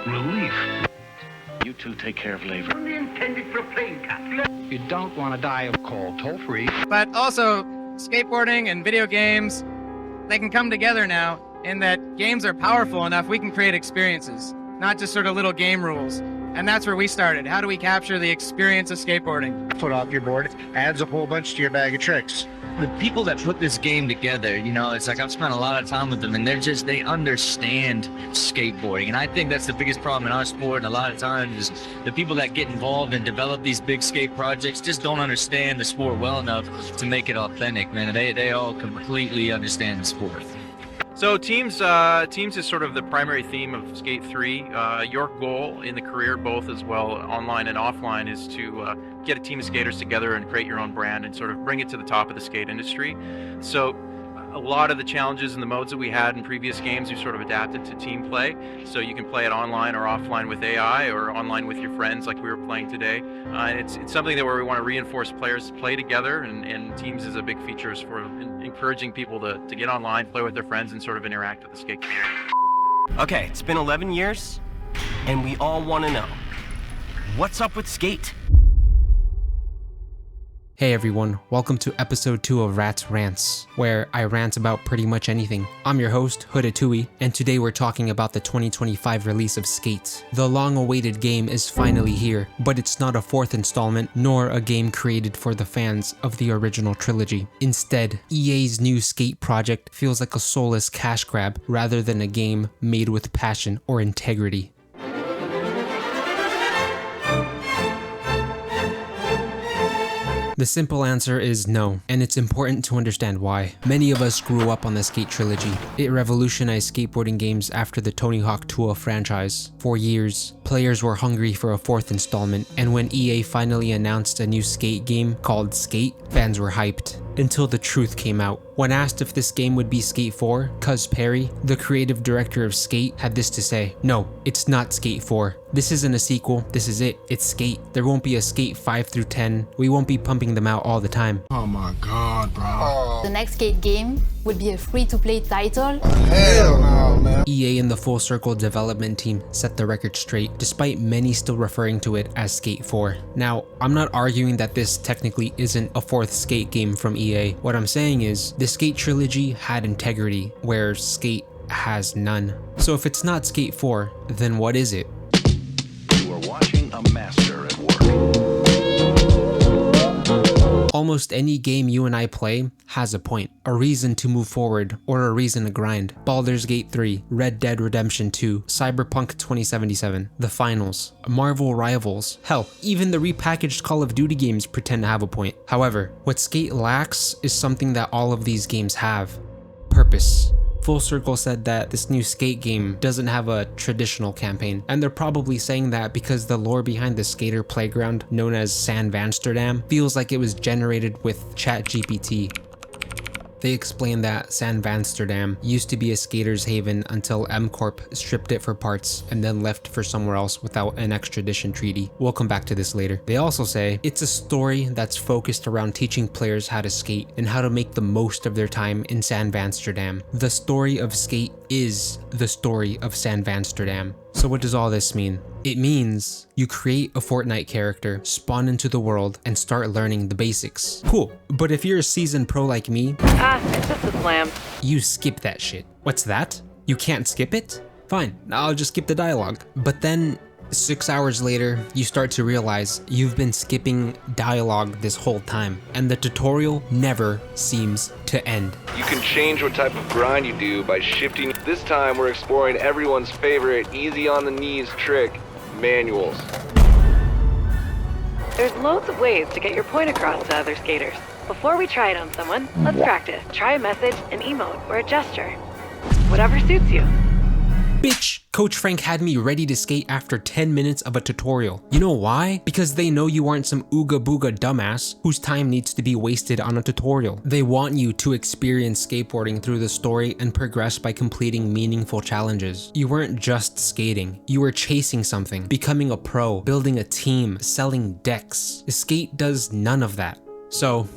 relief. You two take care of labor. Only intended for plain cats. You don't want to die of cold, toll-free. But also, skateboarding and video games, they can come together now in that games are powerful enough we can create experiences, not just sort of little game rules. And that's where we started. How do we capture the experience of skateboarding? Foot off your board adds a whole bunch to your bag of tricks. The people that put this game together, you know, it's like I've spent a lot of time with them and they understand skateboarding. And I think that's the biggest problem in our sport. And a lot of times is the people that get involved and develop these big skate projects just don't understand the sport well enough to make it authentic, man. They all completely understand the sport. So teams is sort of the primary theme of Skate 3. Your goal in the career, both as well online and offline, is to get a team of skaters together and create your own brand and sort of bring it to the top of the skate industry. So a lot of the challenges and the modes that we had in previous games, we sort of adapted to team play. So you can play it online or offline with AI or online with your friends like we were playing today. And it's something that where we want to reinforce players to play together, and teams is a big feature for encouraging people to get online, play with their friends, and sort of interact with the skate community. Okay, it's been 11 years, and we all want to know, what's up with skate? Hey everyone, welcome to episode 2 of Rants, where I rant about pretty much anything. I'm your host, Hoodatouille, and today we're talking about the 2025 release of Skate. The long-awaited game is finally here, but it's not a fourth installment, nor a game created for the fans of the original trilogy. Instead, EA's new Skate project feels like a soulless cash grab rather than a game made with passion or integrity. The simple answer is no, and it's important to understand why. Many of us grew up on the Skate trilogy. It revolutionized skateboarding games after the Tony Hawk 2 franchise. For years, players were hungry for a fourth installment, and when EA finally announced a new Skate game called Skate, fans were hyped. Until the truth came out. When asked if this game would be Skate 4, Cuz Perry, the creative director of Skate, had this to say: "No, it's not Skate 4. This isn't a sequel, this is it. It's Skate. There won't be a Skate 5 through 10. We won't be pumping them out all the time." Oh my god, bro. The next Skate game would be a free-to-play title. Hell no, man. EA and the Full Circle development team set the record straight, despite many still referring to it as Skate 4. Now, I'm not arguing that this technically isn't a fourth Skate game from EA. What I'm saying is, the Skate trilogy had integrity, where Skate has none. So if it's not Skate 4, then what is it? You are watching a master at work. Almost any game you and I play has a point, a reason to move forward, or a reason to grind. Baldur's Gate 3, Red Dead Redemption 2, Cyberpunk 2077, The Finals, Marvel Rivals, hell, even the repackaged Call of Duty games pretend to have a point. However, what Skate lacks is something that all of these games have: purpose. Full Circle said that this new Skate game doesn't have a traditional campaign, and they're probably saying that because the lore behind the skater playground, known as San Vansterdam, feels like it was generated with ChatGPT. They explained that San Vansterdam used to be a skater's haven until M Corp stripped it for parts and then left for somewhere else without an extradition treaty. We'll come back to this later. They also say it's a story that's focused around teaching players how to skate and how to make the most of their time in San Vansterdam. The story of Skate is the story of San Vansterdam. So what does all this mean? It means you create a Fortnite character, spawn into the world, and start learning the basics. Cool, but if you're a seasoned pro like me, it's just a slam. you skip that shit. What's that? You can't skip it? Fine, I'll just skip the dialogue. But then 6 hours later, you start to realize you've been skipping dialogue this whole time, and the tutorial never seems to end. You can change what type of grind you do by shifting. This time we're exploring everyone's favorite easy on the knees trick, manuals. There's loads of ways to get your point across to other skaters. Before we try it on someone, let's practice. Try a message, an emote, or a gesture. Whatever suits you. Bitch, Coach Frank had me ready to skate after 10 minutes of a tutorial. You know why? Because they know you aren't some ooga booga dumbass whose time needs to be wasted on a tutorial. They want you to experience skateboarding through the story and progress by completing meaningful challenges. You weren't just skating, you were chasing something, becoming a pro, building a team, selling decks. Skate does none of that. So,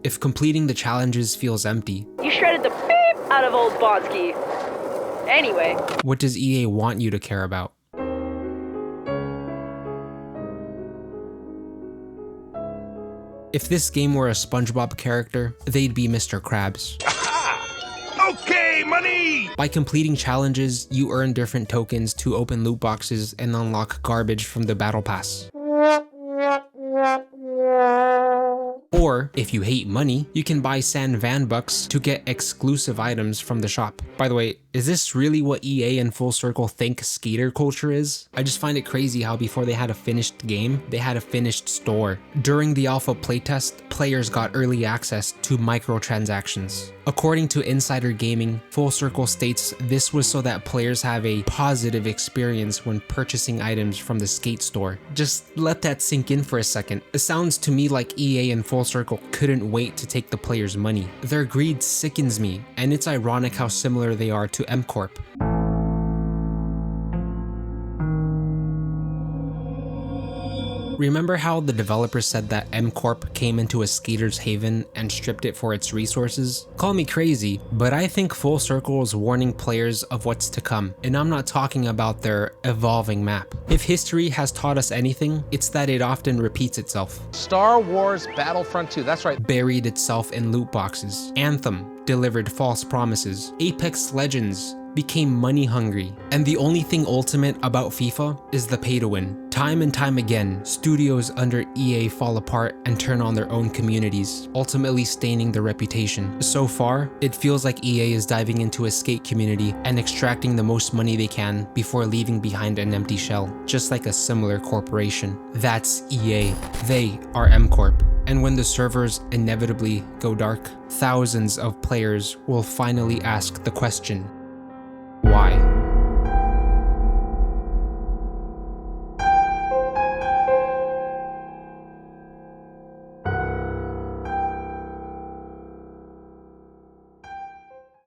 if completing the challenges feels empty, You shredded the beep out of old Bonsky. Anyway. What does EA want you to care about? If this game were a SpongeBob character, they'd be Mr. Krabs. Okay, money! By completing challenges, you earn different tokens to open loot boxes and unlock garbage from the battle pass. Or, if you hate money, you can buy San Van bucks to get exclusive items from the shop. By the way, is this really what EA and Full Circle think skater culture is? I just find it crazy how before they had a finished game, they had a finished store. During the alpha playtest, players got early access to microtransactions. According to Insider Gaming, Full Circle states this was so that players have a positive experience when purchasing items from the skate store. Just let that sink in for a second. It sounds to me like EA and Full Circle couldn't wait to take the players' money. Their greed sickens me, and it's ironic how similar they are to M Corp. Remember how the developers said that M Corp came into a skater's haven and stripped it for its resources? Call me crazy, but I think Full Circle is warning players of what's to come, and I'm not talking about their evolving map. If history has taught us anything, it's that it often repeats itself. Star Wars Battlefront 2, that's right. Buried itself in loot boxes. Anthem delivered false promises. Apex Legends became money hungry. And the only thing ultimate about FIFA is the pay to win. Time and time again, studios under EA fall apart and turn on their own communities, ultimately staining their reputation. So far, it feels like EA is diving into a skate community and extracting the most money they can before leaving behind an empty shell, just like a similar corporation. That's EA. They are M Corp. And when the servers inevitably go dark, thousands of players will finally ask the question,